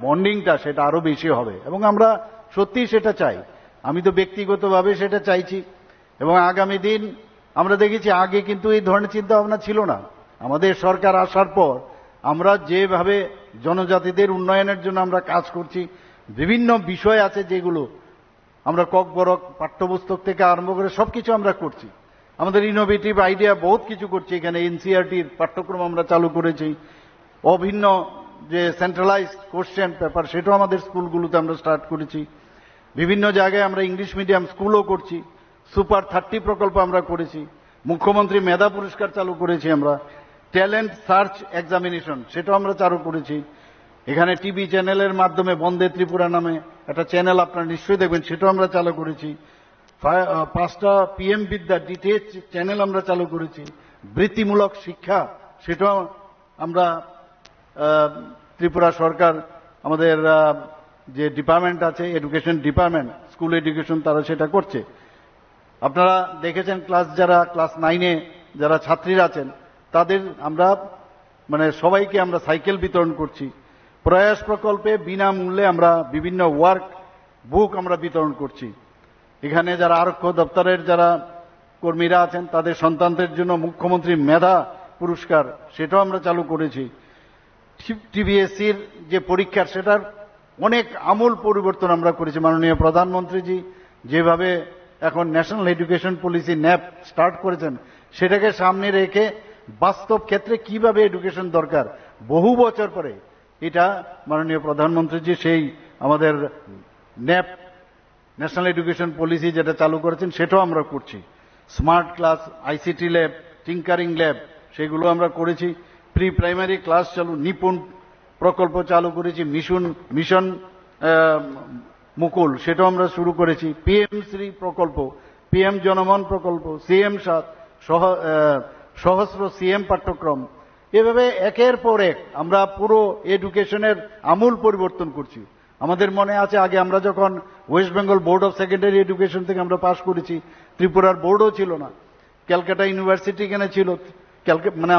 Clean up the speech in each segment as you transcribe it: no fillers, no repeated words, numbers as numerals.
বন্ডিংটা সেটা আরো বেশি হবে এবং আমরা সত্যিই সেটা চাই। আমি তো ব্যক্তিগতভাবে সেটা চাইছি এবং আগামী দিন আমরা দেখেছি আগে কিন্তু এই ধরনের চিন্তা ভাবনা ছিল না। আমাদের সরকার আসার পর আমরা যেভাবে জনজাতিদের উন্নয়নের জন্য আমরা কাজ করছি, বিভিন্ন বিষয় আছে যেগুলো আমরা ককবরক পাঠ্যপুস্তক থেকে আরম্ভ করে সবকিছু আমরা করছি। আমাদের ইনোভেটিভ আইডিয়া বহুত কিছু করছি। এখানে এনসিইআরটির পাঠ্যক্রম আমরা চালু করেছি, অভিন্ন যে সেন্ট্রালাইজড কোশ্চেন পেপার সেটাও আমাদের স্কুলগুলোতে আমরা স্টার্ট করেছি। বিভিন্ন জায়গায় আমরা ইংলিশ মিডিয়াম স্কুলও করছি। সুপার 30 প্রকল্প আমরা করেছি। মুখ্যমন্ত্রী মেধা পুরস্কার চালু করেছি আমরা। ট্যালেন্ট সার্চ এক্সামিনেশন সেটাও আমরা চালু করেছি। এখানে টিভি চ্যানেলের মাধ্যমে বন্দে ত্রিপুরা নামে একটা চ্যানেল আপনারা নিশ্চয়ই দেখবেন, সেটাও আমরা চালু করেছি। 5টা PM বিদ্যা ডিটিএইচ চ্যানেল আমরা চালু করেছি। বৃত্তিমূলক শিক্ষা সেটাও আমরা ত্রিপুরা সরকার আমাদের যে ডিপার্টমেন্ট আছে এডুকেশন ডিপার্টমেন্ট, স্কুল এডুকেশন, তারা সেটা করছে। আপনারা দেখেছেন ক্লাস 9-এ যারা ছাত্রীরা আছেন তাদের আমরা সবাইকে আমরা সাইকেল বিতরণ করছি। প্রয়াস প্রকল্পে বিনামূল্যে আমরা বিভিন্ন ওয়ার্ক বুক আমরা বিতরণ করছি। এখানে যারা আরক্ষ দপ্তরের যারা কর্মীরা আছেন তাদের সন্তানদের জন্য মুখ্যমন্ত্রী মেধা পুরস্কার সেটাও আমরা চালু করেছি। টিবিএসসির যে পরীক্ষার সেটার অনেক আমূল পরিবর্তন আমরা করেছি। মাননীয় প্রধানমন্ত্রীজি যেভাবে এখন national education policy nap start করেছেন সেটাকে সামনে রেখে বাস্তব ক্ষেত্রে কিভাবে এডুকেশন দরকার বহু বছর পরে এটা মাননীয় প্রধানমন্ত্রীজি সেই আমাদের ন্যাপ ন্যাশনাল এডুকেশন পলিসি যেটা চালু করেছেন সেটাও আমরা করছি। Smart class, ICT lab, tinkering lab সেগুলো আমরা করেছি। প্রি প্রাইমারি ক্লাস চালু, নিপুণ প্রকল্প চালু করেছি। মিশন মুকুল সেটাও আমরা শুরু করেছি। PM শ্রী প্রকল্প, PM জনমন প্রকল্প, CM 7, সহস্র CM পাঠ্যক্রম, এভাবে একের পর এক আমরা পুরো এডুকেশনের আমূল পরিবর্তন করছি। আমাদের মনে আছে আগে আমরা যখন West Bengal board of secondary education থেকে আমরা পাশ করেছি, ত্রিপুরার বোর্ডও ছিল না, ক্যালকাটা ইউনিভার্সিটি এখানে ছিল,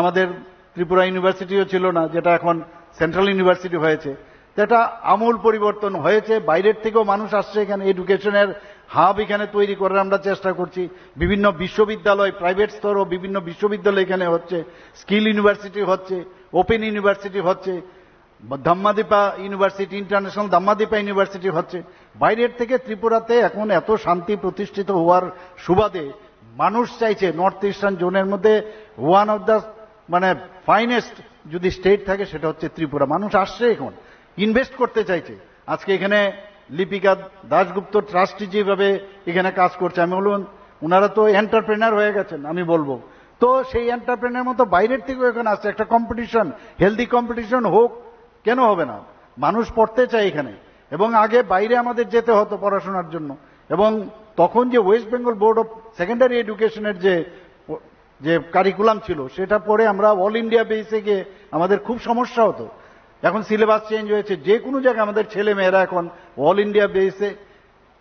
আমাদের ত্রিপুরা ইউনিভার্সিটিও ছিল না, যেটা এখন সেন্ট্রাল ইউনিভার্সিটি হয়েছে। এটা আমূল পরিবর্তন হয়েছে। বাইরের থেকেও মানুষ আসছে এখানে। এডুকেশনের হাব এখানে তৈরি করার আমরা চেষ্টা করছি। বিভিন্ন বিশ্ববিদ্যালয়, প্রাইভেট স্তরও বিভিন্ন বিশ্ববিদ্যালয় এখানে হচ্ছে, স্কিল ইউনিভার্সিটি হচ্ছে, ওপেন ইউনিভার্সিটি হচ্ছে, ধাম্মাদীপা ইউনিভার্সিটি, ইন্টারন্যাশনাল ধাম্মাদীপা ইউনিভার্সিটি হচ্ছে। বাইরের থেকে ত্রিপুরাতে এখন এত শান্তি প্রতিষ্ঠিত হওয়ার সুবাদে মানুষ চাইছে নর্থ ইস্টার্ন জোনের মধ্যে ওয়ান অফ দ্য ফাইনেস্ট যদি স্টেট থাকে সেটা হচ্ছে ত্রিপুরা। মানুষ আসছে এখন, ইনভেস্ট করতে চাইছে। আজকে এখানে লিপিকা দাশগুপ্ত ট্রাস্টি যেভাবে এখানে কাজ করছে, আমি বললাম ওনারা তো এন্টারপ্রেনার হয়ে গেছেন, আমি বলবো তো সেই এন্টারপ্রেনার মতো বাইরের থেকেও এখানে আসছে। একটা কম্পিটিশন, হেলদি কম্পিটিশন হোক, কেন হবে না? মানুষ পড়তে চায় এখানে। এবং আগে বাইরে আমাদের যেতে হতো পড়াশোনার জন্য, এবং তখন যে West Bengal board of secondary এডুকেশনের যে কারিকুলাম ছিল সেটা পড়ে আমরা অল ইন্ডিয়া বেসে গিয়ে আমাদের খুব সমস্যা হতো। এখন সিলেবাস চেঞ্জ হয়েছে, যে কোনো জায়গায় আমাদের ছেলে মেয়েরা এখন অল ইন্ডিয়া বেসে,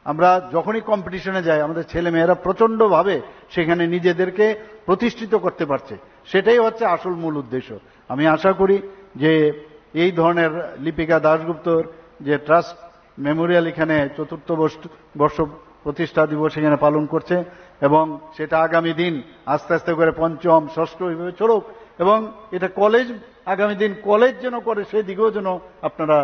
আমরা যখনই কম্পিটিশনে যাই আমাদের ছেলে মেয়েরা প্রচন্ডভাবে সেখানে নিজেদেরকে প্রতিষ্ঠিত করতে পারছে। সেটাই হচ্ছে আসল মূল উদ্দেশ্য। আমি আশা করি যে এই ধরনের লিপিকা দাশগুপ্তর যে ট্রাস্ট মেমোরিয়াল এখানে 4র্থ বর্ষ প্রতিষ্ঠা দিবস এখানে পালন করছে, এবং সেটা আগামী দিন আস্তে আস্তে করে 5ম 6ষ্ঠ চলুক, এবং এটা কলেজ আগামী দিন কলেজ যেন করে সেদিকেও যেন আপনারা